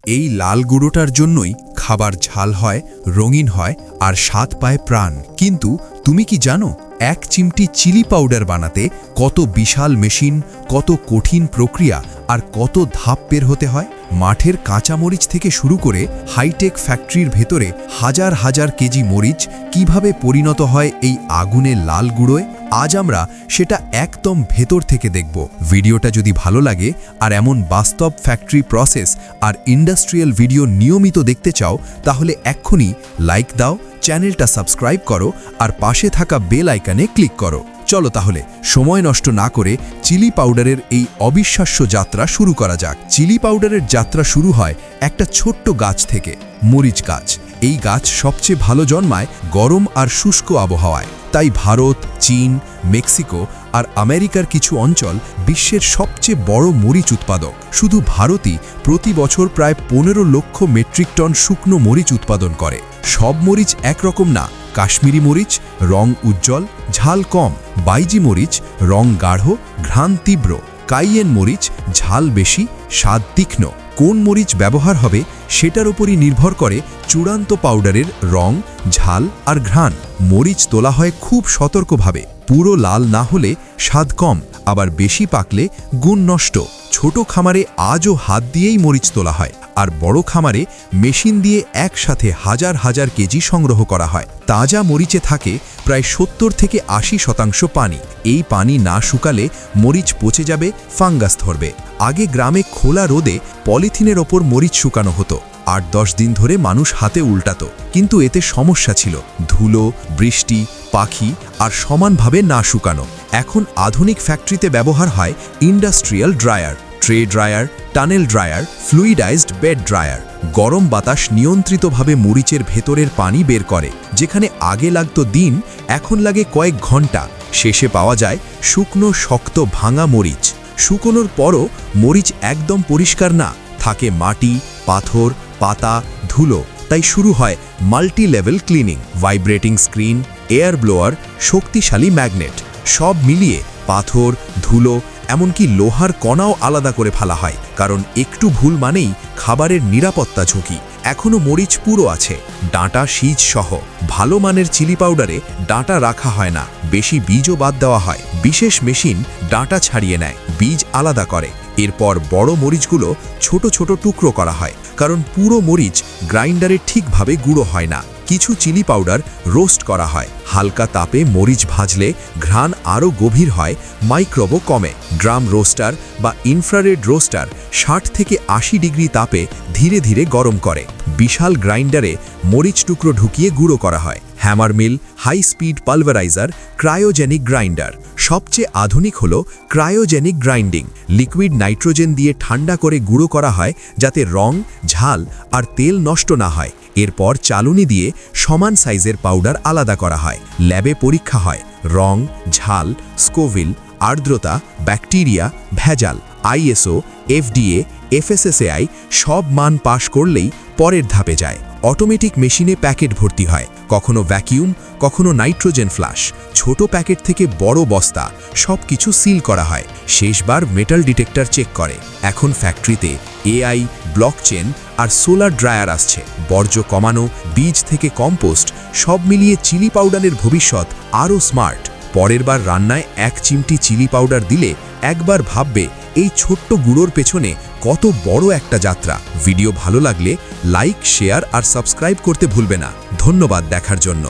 এই লাল গুঁড়োটার জন্যই খাবার ঝাল হয়, রঙিন হয় আর স্বাদ পায় প্রাণ। কিন্তু তুমি কি জানো, এক চিমটি চিলি পাউডার বানাতে কত বিশাল মেশিন, কত কঠিন প্রক্রিয়া আর কত ধাপ বের হতে হয়? মাঠের কাঁচা মরিচ থেকে শুরু করে হাইটেক ফ্যাক্টরির ভেতরে হাজার হাজার কেজি মরিচ কিভাবে পরিণত হয় এই আগুনে লাল গুঁড়োয়, আজ আমরা সেটা একদম ভেতর থেকে দেখব। ভিডিওটা যদি ভালো লাগে আর এমন বাস্তব ফ্যাক্টরি প্রসেস আর ইন্ডাস্ট্রিয়াল ভিডিও নিয়মিত দেখতে চাও, তাহলে এক্ষুনি লাইক দাও, চ্যানেলটা সাবস্ক্রাইব করো আর পাশে থাকা বেল আইকনে ক্লিক করো। চলো তাহলে সময় নষ্ট না করে চিলি পাউডারের এই অবিশ্বাস্য যাত্রা শুরু করা যাক। চিলি পাউডারের যাত্রা শুরু হয় একটা ছোট্ট গাছ থেকে, মরিচ গাছ। এই গাছ সবচেয়ে ভালো জন্মায় গরম আর শুষ্ক আবহাওয়ায়। তাই ভারত, চীন, মেক্সিকো আর আমেরিকার কিছু অঞ্চল বিশ্বের সবচেয়ে বড় মরিচ উৎপাদক। শুধু ভারতই প্রতি বছর প্রায় 15 লক্ষ মেট্রিক টন শুকনো মরিচ উৎপাদন করে। সব মরিচ একরকম না। কাশ্মীরি মরিচ রং উজ্জ্বল, ঝাল কম। বাইজি মরিচ রং গাঢ়, ঘ্রাণ তীব্র। কাইয়েন মরিচ ঝাল বেশি, স্বাদ তীক্ষ্ণ। কোন মরিচ ব্যবহার হবে সেটার উপরই নির্ভর করে চূড়ান্ত পাউডারের রং, ঝাল আর ঘ্রাণ। মরিচ তোলা হয় খুব সতর্কভাবে। পুরো লাল না হলে স্বাদ কম, আবার বেশি পাকলে গুণ নষ্ট। ছোট খামারে আজও হাত দিয়েই মরিচ তোলা হয়, আর বড় খামারে মেশিন দিয়ে একসাথে হাজার হাজার কেজি সংগ্রহ করা হয়। তাজা মরিচে থাকে প্রায় 70 থেকে 80% পানি। এই পানি না শুকালে মরিচ পচে যাবে, ফাঙ্গাস ধরবে। আগে গ্রামে খোলা রোদে পলিথিনের ওপর মরিচ শুকানো হতো। 8-10 দিন ধরে মানুষ হাতে উল্টাতো, কিন্তু এতে সমস্যা ছিল, ধুলো, বৃষ্টি, পাখি আর সমানভাবে না শুকানো। এখন আধুনিক ফ্যাক্টরিতে ব্যবহার হয় industrial dryer, tray dryer, tunnel dryer, fluidized bed dryer. গরম বাতাস নিয়ন্ত্রিতভাবে মরিচের ভেতরের পানি বের করে। যেখানে আগে লাগতো দিন, এখন লাগে কয়েক ঘন্টা। শেষে পাওয়া যায় শুকনো শক্ত ভাঙা মরিচ। শুকনোর পরও মরিচ একদম পরিষ্কার না, থাকে মাটি, পাথর, পাতা, ধুলো। তাই শুরু হয় multi level cleaning. Vibrating screen, air blower, শক্তিশালী ম্যাগনেট, সব মিলিয়ে পাথর, ধুলো, এমনকি লোহার কণাও আলাদা করে ফেলা হয়। কারণ একটু ভুল মানেই খাবারের নিরাপত্তা ঝুঁকি। এখনও মরিচ পুরো আছে, ডাঁটা শীজ সহ। ভালো মানের চিলি পাউডারে ডাঁটা রাখা হয় না, বেশি বীজও বাদ দেওয়া হয়। বিশেষ মেশিন ডাঁটা ছাড়িয়ে নেয়, বীজ আলাদা করে। এরপর বড় মরিচগুলো ছোট ছোট টুকরো করা হয়, কারণ পুরো মরিচ গ্রাইন্ডারে ঠিকভাবে গুঁড়ো হয় না। কিছু চিলি পাউডার রোস্ট করা হয়। হালকা তাপে মরিচ ভাজলে ঘ্রাণ আরও গভীর হয়, মাইক্রোবও কমে। ড্রাম রোস্টার বা ইনফ্রারেড রোস্টার 60 থেকে 80 ডিগ্রি তাপে ধীরে ধীরে গরম করে। বিশাল গ্রাইন্ডারে মরিচ টুকরো ঢুকিয়ে গুঁড়ো করা হয়। হ্যামার মিল, high speed pulveriser, cryogenic grinder. সবচেয়ে আধুনিক হলো ক্রায়োজেনিক গ্রাইন্ডিং। লিকুইড নাইট্রোজেন দিয়ে ঠান্ডা করে গুঁড়ো করা হয়, যাতে রং, ঝাল আর তেল নষ্ট না হয়। এরপর চালুনি দিয়ে সমান সাইজের পাউডার আলাদা করা হয়। ল্যাবে পরীক্ষা হয় রং, ঝাল, স্কোভিল, আর্দ্রতা, ব্যাকটেরিয়া, ভেজাল। আইএসও, এফডিএ, এফএসএসএআই সব মান পাশ করলেই পরের ধাপে যায়। অটোমেটিক মেশিনে প্যাকেট ভর্তি হয়, কখনো ভ্যাকিউম, কখনো নাইট্রোজেন ফ্লাশ। ছোট প্যাকেট থেকে বড় বস্তা, সব কিছু সিল করা হয়। শেষবার মেটাল ডিটেক্টর চেক করে। এখন ফ্যাক্টরিতে এআই, ব্লকচেন আর সোলার ড্রায়ার আসছে। বর্জ্য কমানো, বীজ থেকে কম্পোস্ট, সব মিলিয়ে চিলি পাউডারের ভবিষ্যৎ আরও স্মার্ট। পরের বার রান্নায় 1 চিমটি চিলি পাউডার দিলে একবার ভাববে এই ছোট্ট গুঁড়োর পেছনে কত বড় একটা যাত্রা। ভিডিও ভালো লাগলে লাইক, শেয়ার আর সাবস্ক্রাইব করতে ভুলবে না। ধন্যবাদ দেখার জন্য।